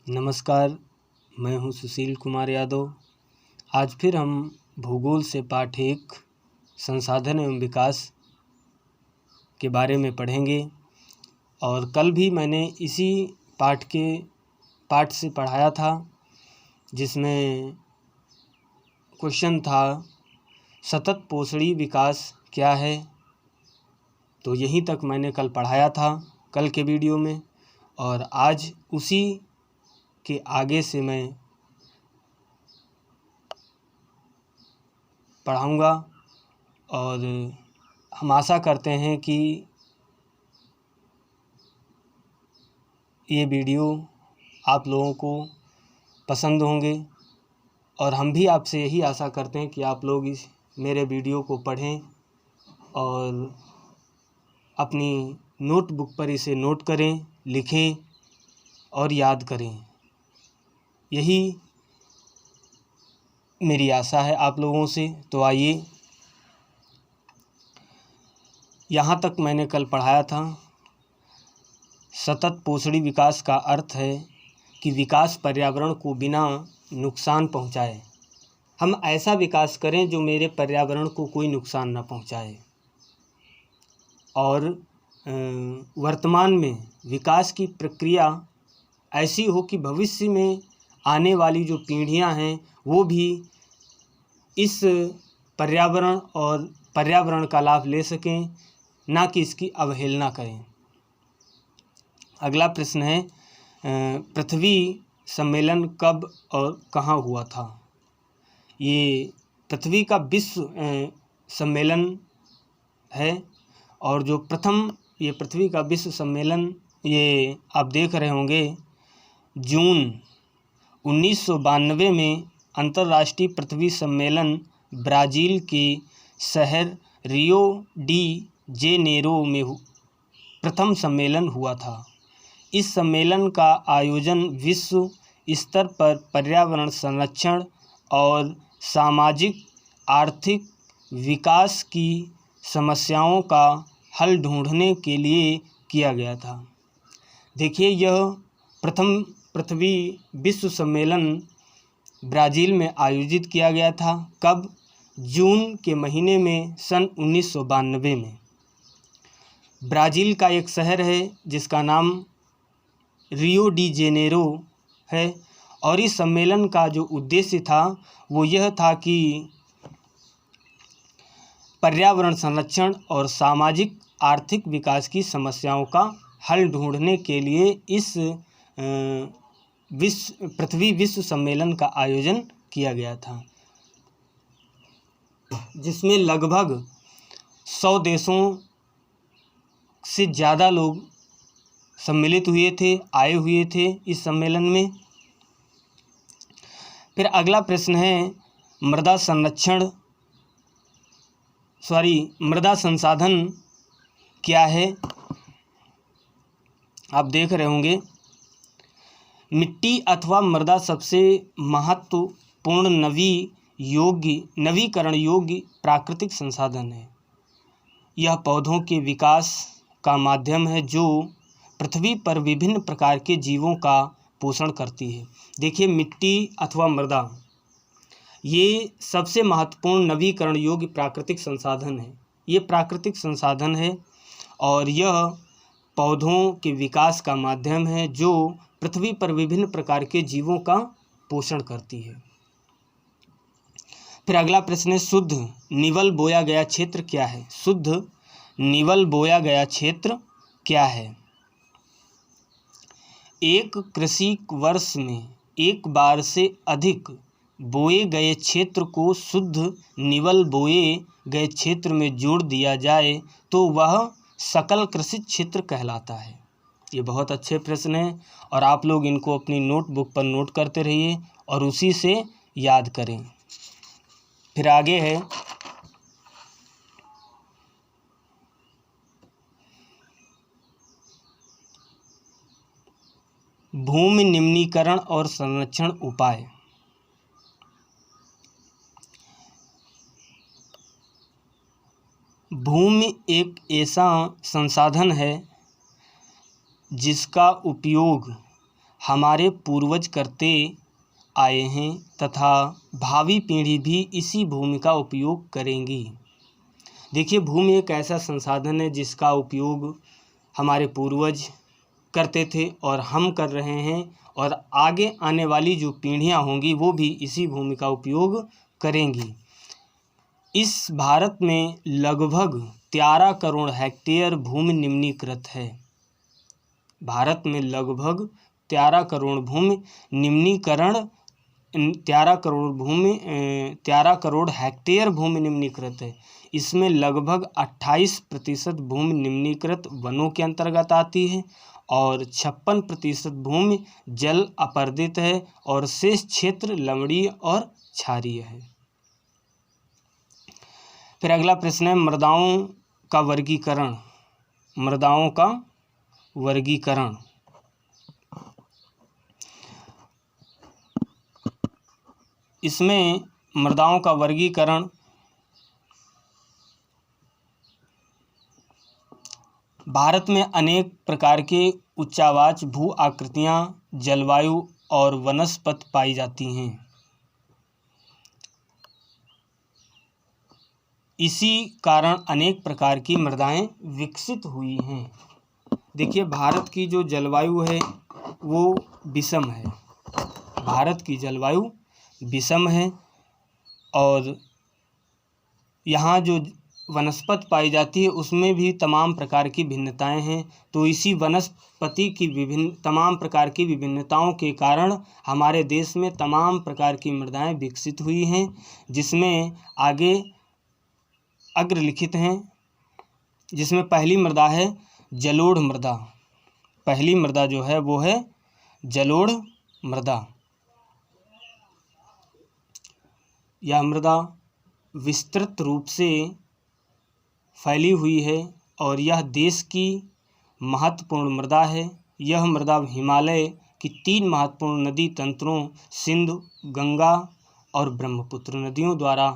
नमस्कार, मैं हूं सुशील कुमार यादव। आज फिर हम भूगोल से पाठ 1 संसाधन एवं विकास के बारे में पढ़ेंगे। और कल भी मैंने इसी पाठ से पढ़ाया था, जिसमें क्वेश्चन था सतत पोषणी विकास क्या है। तो यहीं तक मैंने कल पढ़ाया था कल के वीडियो में, और आज उसी के आगे से मैं पढ़ाऊँगा। और हम आशा करते हैं कि ये वीडियो आप लोगों को पसंद होंगे, और हम भी आपसे यही आशा करते हैं कि आप लोग इस मेरे वीडियो को पढ़ें और अपनी नोटबुक पर इसे नोट करें, लिखें और याद करें। यही मेरी आशा है आप लोगों से। तो आइए, यहाँ तक मैंने कल पढ़ाया था। सतत पोषणी विकास का अर्थ है कि विकास पर्यावरण को बिना नुकसान पहुँचाए, हम ऐसा विकास करें जो मेरे पर्यावरण को कोई नुकसान न पहुँचाए। और वर्तमान में विकास की प्रक्रिया ऐसी हो कि भविष्य में आने वाली जो पीढ़ियां हैं वो भी इस पर्यावरण का लाभ ले सकें, ना कि इसकी अवहेलना करें। अगला प्रश्न है, पृथ्वी सम्मेलन कब और कहाँ हुआ था। ये पृथ्वी का विश्व सम्मेलन है, और जो प्रथम ये पृथ्वी का विश्व सम्मेलन ये आप देख रहे होंगे जून 1992 में अंतर्राष्ट्रीय पृथ्वी सम्मेलन ब्राज़ील के शहर रियो डी जेनेरो में प्रथम सम्मेलन हुआ था। इस सम्मेलन का आयोजन विश्व स्तर पर पर्यावरण संरक्षण और सामाजिक आर्थिक विकास की समस्याओं का हल ढूंढने के लिए किया गया था। देखिए, यह प्रथम पृथ्वी विश्व सम्मेलन ब्राज़ील में आयोजित किया गया था। कब? जून के महीने में सन 1992 में। ब्राज़ील का एक शहर है जिसका नाम रियो डी जेनेरो है, और इस सम्मेलन का जो उद्देश्य था वो यह था कि पर्यावरण संरक्षण और सामाजिक आर्थिक विकास की समस्याओं का हल ढूंढने के लिए इस पृथ्वी विश्व सम्मेलन का आयोजन किया गया था, जिसमें लगभग 100 देशों से ज़्यादा लोग सम्मिलित आए हुए थे इस सम्मेलन में। फिर अगला प्रश्न है, मृदा संसाधन क्या है। आप देख रहे होंगे, मिट्टी अथवा मृदा सबसे महत्वपूर्ण नवीकरण योग्य प्राकृतिक संसाधन है। यह पौधों के विकास का माध्यम है जो पृथ्वी पर विभिन्न प्रकार के जीवों का पोषण करती है। देखिए, मिट्टी अथवा मृदा ये सबसे महत्वपूर्ण नवीकरण योग्य प्राकृतिक संसाधन है। ये प्राकृतिक संसाधन है और यह पौधों के विकास का माध्यम है जो पृथ्वी पर विभिन्न प्रकार के जीवों का पोषण करती है। फिर अगला प्रश्न है, शुद्ध निवल बोया गया क्षेत्र क्या है। शुद्ध निवल बोया गया क्षेत्र क्या है। एक कृषि वर्ष में एक बार से अधिक बोए गए क्षेत्र को शुद्ध निवल बोए गए क्षेत्र में जोड़ दिया जाए तो वह सकल कृषि क्षेत्र कहलाता है। ये बहुत अच्छे प्रश्न हैं, और आप लोग इनको अपनी नोटबुक पर नोट करते रहिए और उसी से याद करें। फिर आगे है, भूमि निम्नीकरण और संरक्षण उपाय। भूमि एक ऐसा संसाधन है जिसका उपयोग हमारे पूर्वज करते आए हैं तथा भावी पीढ़ी भी इसी भूमि का उपयोग करेंगी। देखिए, भूमि एक ऐसा संसाधन है जिसका उपयोग हमारे पूर्वज करते थे और हम कर रहे हैं, और आगे आने वाली जो पीढ़ियां होंगी वो भी इसी भूमि का उपयोग करेंगी। इस भारत में लगभग 13 करोड़ हेक्टेयर भूमि निम्नीकृत है। भारत में लगभग 13 करोड़ भूमि निम्नीकरण 13 करोड़ हेक्टेयर भूमि निम्नीकृत है। इसमें लगभग 28% भूमि निम्नीकृत वनों के अंतर्गत आती है और 56% भूमि जल अपर्दित है और शेष क्षेत्र लवणीय और क्षारीय है। फिर अगला प्रश्न है मृदाओं का वर्गीकरण। मृदाओं का वर्गीकरण। इसमें मृदाओं का वर्गीकरण भारत में अनेक प्रकार के उच्चावाच भू आकृतियां, जलवायु और वनस्पति पाई जाती हैं। इसी कारण अनेक प्रकार की मृदाएं विकसित हुई हैं। देखिए, भारत की जो जलवायु है वो विषम है। भारत की जलवायु विषम है और यहाँ जो वनस्पति पाई जाती है उसमें भी तमाम प्रकार की भिन्नताएं हैं। तो इसी वनस्पति की तमाम प्रकार की विभिन्नताओं के कारण हमारे देश में तमाम प्रकार की मृदाएं विकसित हुई हैं, जिसमें आगे अग्रलिखित हैं। जिसमें पहली मृदा है जलोढ़ मृदा। पहली मृदा जो है वो है जलोढ़ मृदा। यह मृदा विस्तृत रूप से फैली हुई है और यह देश की महत्वपूर्ण मृदा है। यह मृदा हिमालय की 3 महत्वपूर्ण नदी तंत्रों सिंधु, गंगा और ब्रह्मपुत्र नदियों द्वारा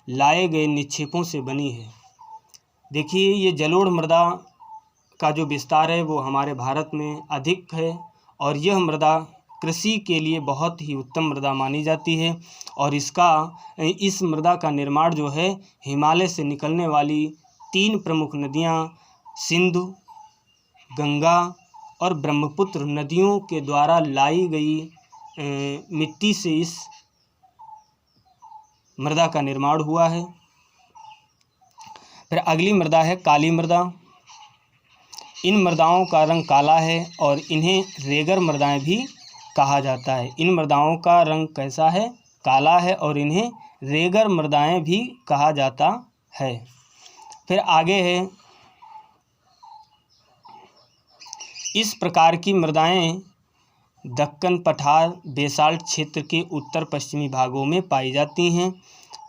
लाए गए निक्षेपों से बनी है। देखिए, ये जलोढ़ मृदा का जो विस्तार है वो हमारे भारत में अधिक है और यह मृदा कृषि के लिए बहुत ही उत्तम मृदा मानी जाती है। और इस मृदा का निर्माण जो है हिमालय से निकलने वाली 3 प्रमुख नदियाँ सिंधु, गंगा और ब्रह्मपुत्र नदियों के द्वारा लाई गई मिट्टी से इस मृदा का निर्माण हुआ है। फिर अगली मृदा है काली मृदा। इन मृदाओं का रंग काला है और इन्हें रेगर मृदाएं भी कहा जाता है। इन मृदाओं का रंग कैसा है? काला है और इन्हें रेगर मृदाएं भी कहा जाता है। फिर आगे है इस प्रकार की मृदाएं दक्कन पठार बेसाल्ट क्षेत्र के उत्तर पश्चिमी भागों में पाई जाती हैं।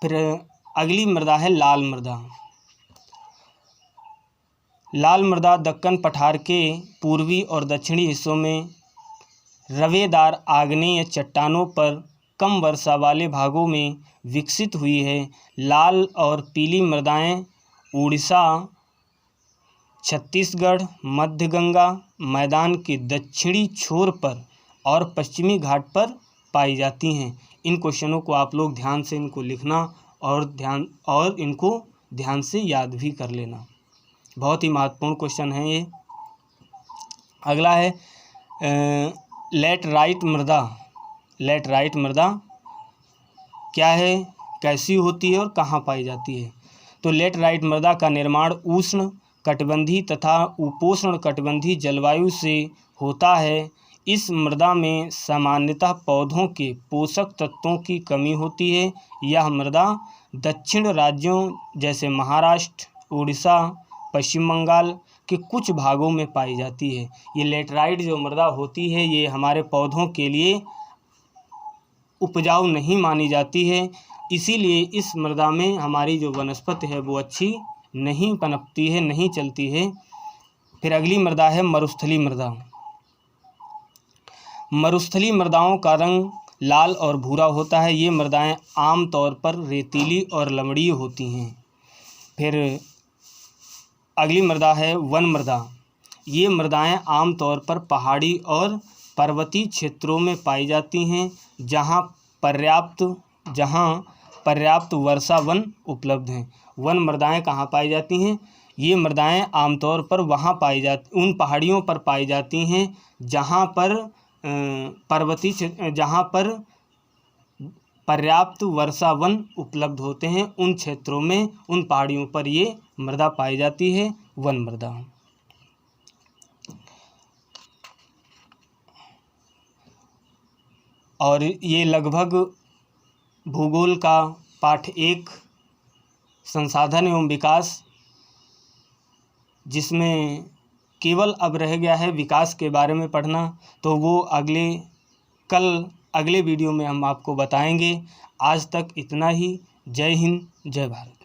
फिर अगली मृदा है लाल मृदा। लाल मृदा दक्कन पठार के पूर्वी और दक्षिणी हिस्सों में रवेदार आग्नेय चट्टानों पर कम वर्षा वाले भागों में विकसित हुई है। लाल और पीली मृदाएं उड़ीसा, छत्तीसगढ़, मध्य गंगा मैदान के दक्षिणी छोर पर और पश्चिमी घाट पर पाई जाती हैं। इन क्वेश्चनों को आप लोग ध्यान से इनको लिखना और इनको ध्यान से याद भी कर लेना। बहुत ही महत्वपूर्ण क्वेश्चन है ये। अगला है लैटराइट मृदा। लैटराइट मृदा क्या है, कैसी होती है और कहाँ पाई जाती है? तो लैटराइट मृदा का निर्माण उष्ण कटिबंधीय तथा उपोष्ण कटिबंधीय जलवायु से होता है। इस मृदा में सामान्यतः पौधों के पोषक तत्वों की कमी होती है। यह मृदा दक्षिण राज्यों जैसे महाराष्ट्र, उड़ीसा, पश्चिम बंगाल के कुछ भागों में पाई जाती है। ये लैटराइट जो मृदा होती है ये हमारे पौधों के लिए उपजाऊ नहीं मानी जाती है, इसीलिए इस मृदा में हमारी जो वनस्पति है वो अच्छी नहीं पनपती है, नहीं चलती है। फिर अगली मृदा है मरुस्थली मृदा। मरुस्थली मृदाओं का रंग लाल और भूरा होता है। ये मृदाएं आमतौर पर रेतीली और लवणीय होती हैं। फिर अगली मृदा है वन मृदा। ये मृदाएं आमतौर पर पहाड़ी और पर्वतीय क्षेत्रों में पाई जाती हैं जहाँ पर्याप्त वर्षा वन उपलब्ध हैं। वन मृदाएँ कहाँ पाई जाती हैं? ये मृदाएँ आमतौर पर उन पहाड़ियों पर पाई जाती हैं जहाँ पर पर्याप्त वर्षा वन उपलब्ध होते हैं। उन क्षेत्रों में, उन पहाड़ियों पर ये मृदा पाई जाती है, वन मृदा। और ये लगभग भूगोल का पाठ 1 संसाधन एवं विकास, जिसमें केवल अब रह गया है विकास के बारे में पढ़ना, तो वो अगले वीडियो में हम आपको बताएंगे। आज तक इतना ही। जय हिंद, जय भारत।